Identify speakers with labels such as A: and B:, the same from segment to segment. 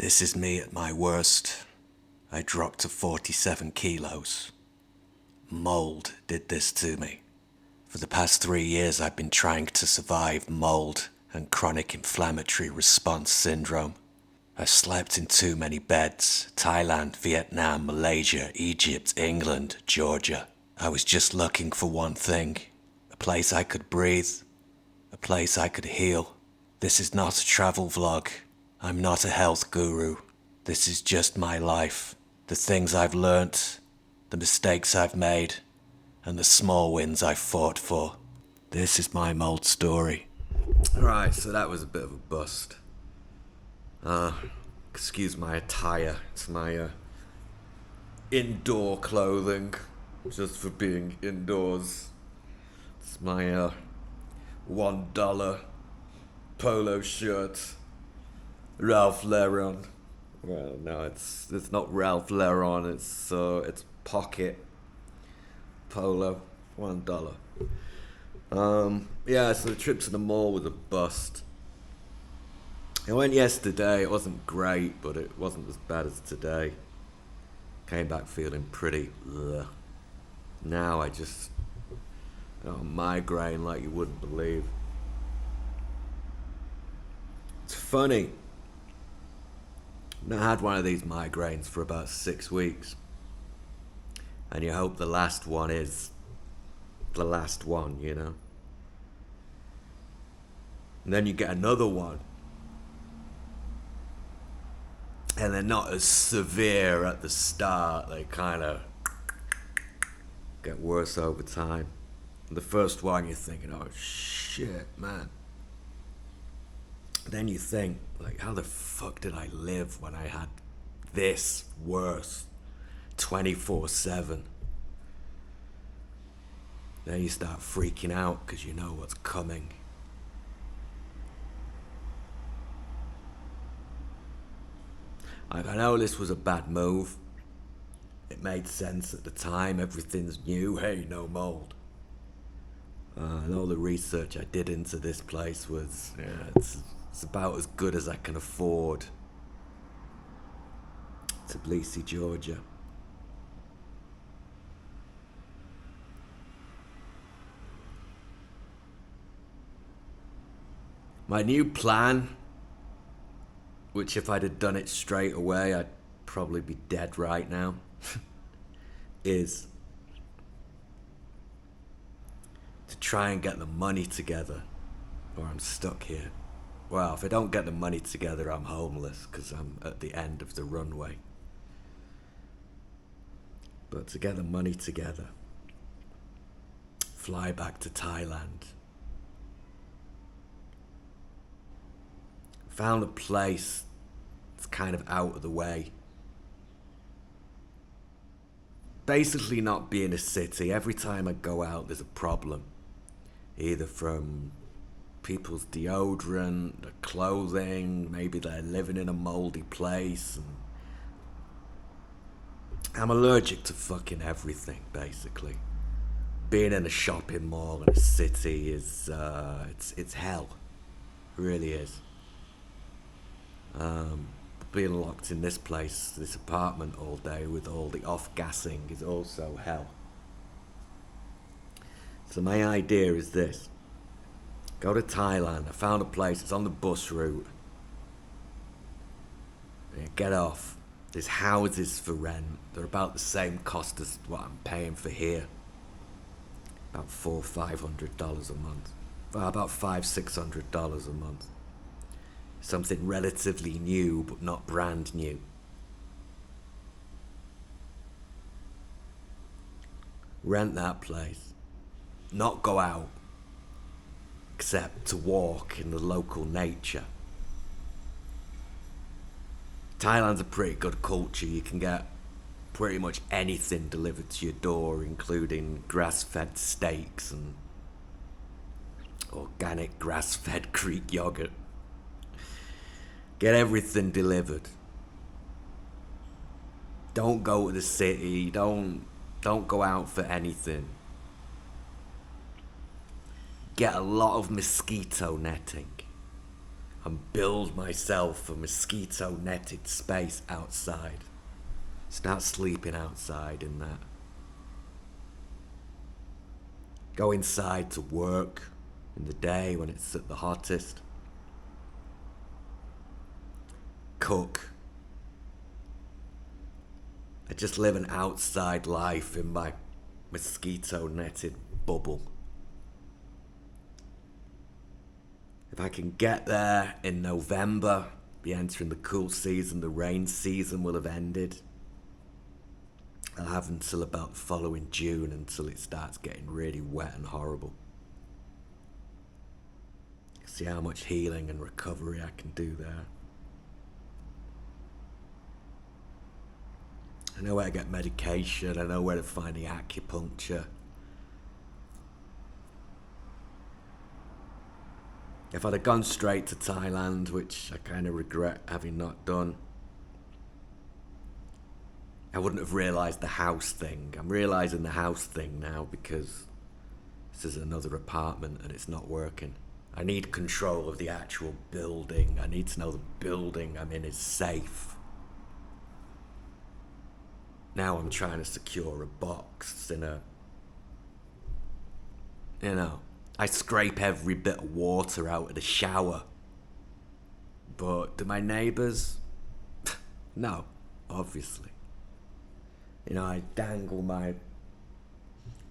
A: This is me at my worst. I dropped to 47 kilos. Mold did this to me. For the past 3 years, I've been trying to survive mold and chronic inflammatory response syndrome. I slept in too many beds. Thailand, Vietnam, Malaysia, Egypt, England, Georgia. I was just looking for one thing. A place I could breathe. A place I could heal. This is not a travel vlog. I'm not a health guru. This is just my life. The things I've learnt, the mistakes I've made, and the small wins I've fought for. This is my mold story. Right, so that was a bit of a bust. Excuse my attire. It's my indoor clothing, just for being indoors. It's my $1 polo shirt, Ralph Lauren. Well, no, it's not Ralph Lauren. It's pocket polo, $1. Yeah. So the trip to the mall was a bust. I went yesterday. It wasn't great, but it wasn't as bad as today. Came back feeling pretty. Ugh. Now I just migraine like you wouldn't believe. It's funny. I had one of these migraines for about 6 weeks. And you hope the last one is the last one, you know? And then you get another one. And they're not as severe at the start. They kind of get worse over time. The first one you're thinking, oh shit, man. Then you think, like, how the fuck did I live when I had this worse 24/7? Then you start freaking out because you know what's coming. Like, I know this was a bad move. It made sense at the time. Everything's new. Hey, no mold. And all the research I did into this place was, it's about as good as I can afford. Tbilisi, Georgia. My new plan, which if I'd have done it straight away, I'd probably be dead right now, is to try and get the money together, or I'm stuck here. Well, if I don't get the money together, I'm homeless because I'm at the end of the runway. But to get the money together, fly back to Thailand. Found a place that's kind of out of the way. Basically not being a city. Every time I go out, there's a problem. Either from people's deodorant, their clothing, maybe they're living in a moldy place. And I'm allergic to fucking everything, basically. Being in a shopping mall in a city is, it's hell. It really is. Being locked in this place, this apartment all day with all the off-gassing is also hell. So my idea is this. Go to Thailand. I found a place. It's on the bus route. Get off. There's houses for rent. They're about the same cost as what I'm paying for here. About $400-500 a month. Well, about $500-600 a month. Something relatively new, but not brand new. Rent that place. Not go out. Except to walk in the local nature. Thailand's a pretty good culture. You can get pretty much anything delivered to your door, including grass-fed steaks and organic grass-fed Greek yogurt. Get everything delivered. Don't go to the city. Don't go out for anything. Get a lot of mosquito netting. and build myself a mosquito netted space outside. Start sleeping outside in that. Go inside to work in the day when it's at the hottest. Cook. I just live an outside life in my mosquito netted bubble. If I can get there in November, be entering the cool season, the rain season will have ended. I'll have until about the following June until it starts getting really wet and horrible. See how much healing and recovery I can do there. I know where to get medication, I know where to find the acupuncture. If I'd have gone straight to Thailand, which I kind of regret having not done, I wouldn't have realised the house thing. I'm realising the house thing now because this is another apartment and it's not working. I need control of the actual building. I need to know the building I'm in is safe. Now I'm trying to secure a box in a... I scrape every bit of water out of the shower. But do my neighbours? No, obviously. I dangle my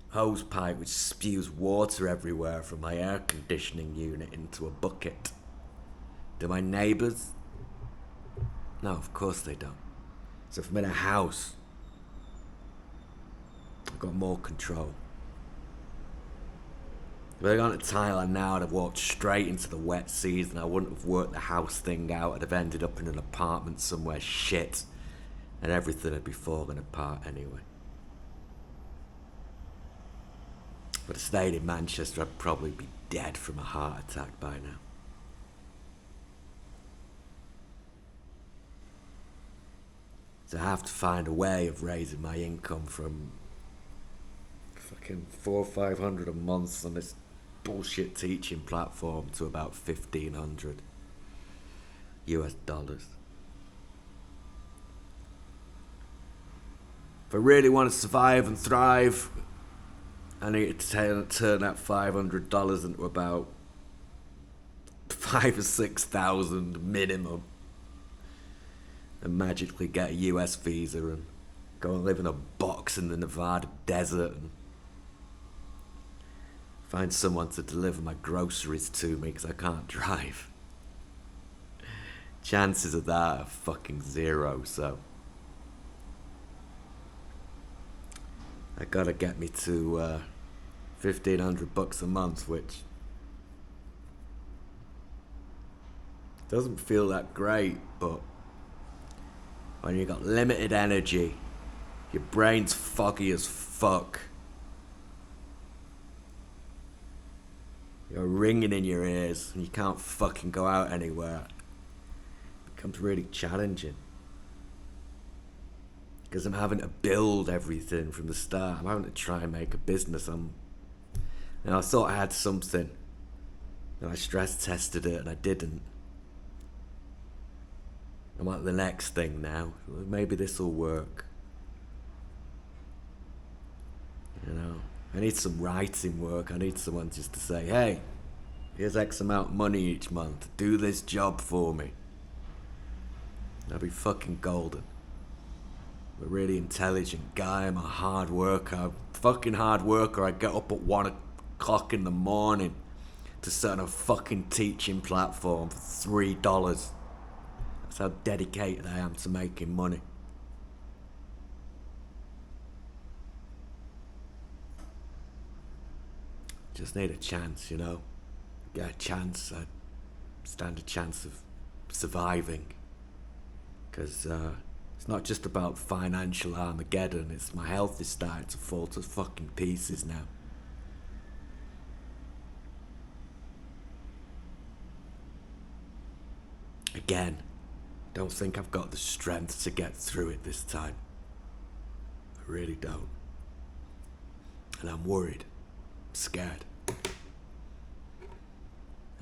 A: hose pipe which spews water everywhere from my air conditioning unit into a bucket. Do my neighbours? No, of course they don't. So if I'm in a house, I've got more control. If I'd gone to Thailand now, I'd have walked straight into the wet season. I wouldn't have worked the house thing out. I'd have ended up in an apartment somewhere shit. And everything would be falling apart anyway. If I'd stayed in Manchester, I'd probably be dead from a heart attack by now. So I have to find a way of raising my income from fucking $400 or $500 a month on this bullshit teaching platform to about $1,500 US. If I really want to survive and thrive, I need to turn that $500 into about 5,000 or 6,000 minimum, and magically get a US visa and go and live in a box in the Nevada desert and find someone to deliver my groceries to me because I can't drive. Chances of that are fucking zero, so I gotta get me to $1,500 a month, which doesn't feel that great, but when you got limited energy, your brain's foggy as fuck, you're ringing in your ears and you can't fucking go out anywhere, it becomes really challenging. Because I'm having to build everything from the start. I'm having to try and make a business. I thought I had something, and I stress tested it, and I didn't. I'm at the next thing now. Maybe this will work. I need some writing work. I need someone just to say, hey, here's X amount of money each month. Do this job for me. I'll be fucking golden. I'm a really intelligent guy. I'm a hard worker. I'm a fucking hard worker. I get up at 1 o'clock in the morning to sit on a fucking teaching platform for $3. That's how dedicated I am to making money. Just need a chance, Get a chance. I stand a chance of surviving. Because, it's not just about financial Armageddon, it's my health is starting to fall to fucking pieces now. Again, don't think I've got the strength to get through it this time. I really don't. And I'm worried. I'm scared.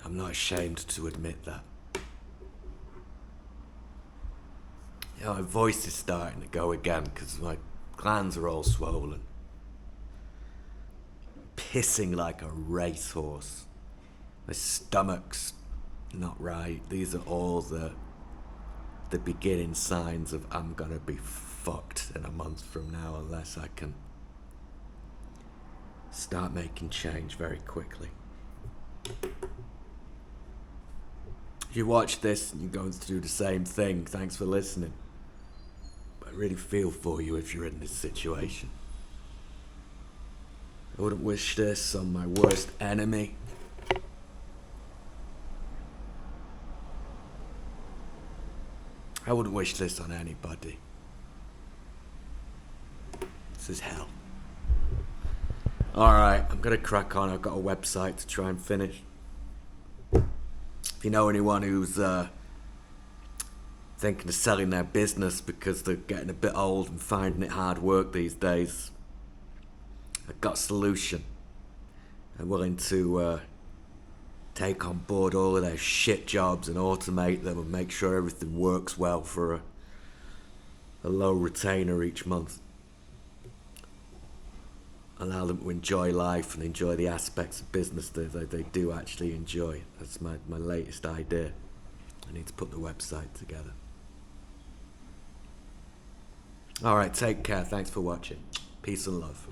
A: I'm not ashamed to admit that. My voice is starting to go again because my glands are all swollen. Pissing like a racehorse. My stomach's not right. These are all the beginning signs of I'm gonna be fucked in a month from now unless I can start making change very quickly. If you watch this and you're going through the same thing, thanks for listening. I really feel for you if you're in this situation. I wouldn't wish this on my worst enemy. I wouldn't wish this on anybody. This is hell. Alright, I'm gonna crack on. I've got a website to try and finish. If you know anyone who's thinking of selling their business because they're getting a bit old and finding it hard work these days, I've got a solution. I'm willing to take on board all of their shit jobs and automate them and make sure everything works well for a low retainer each month. Allow them to enjoy life and enjoy the aspects of business that they do actually enjoy. That's my latest idea. I need to put the website together. Alright, take care. Thanks for watching. Peace and love.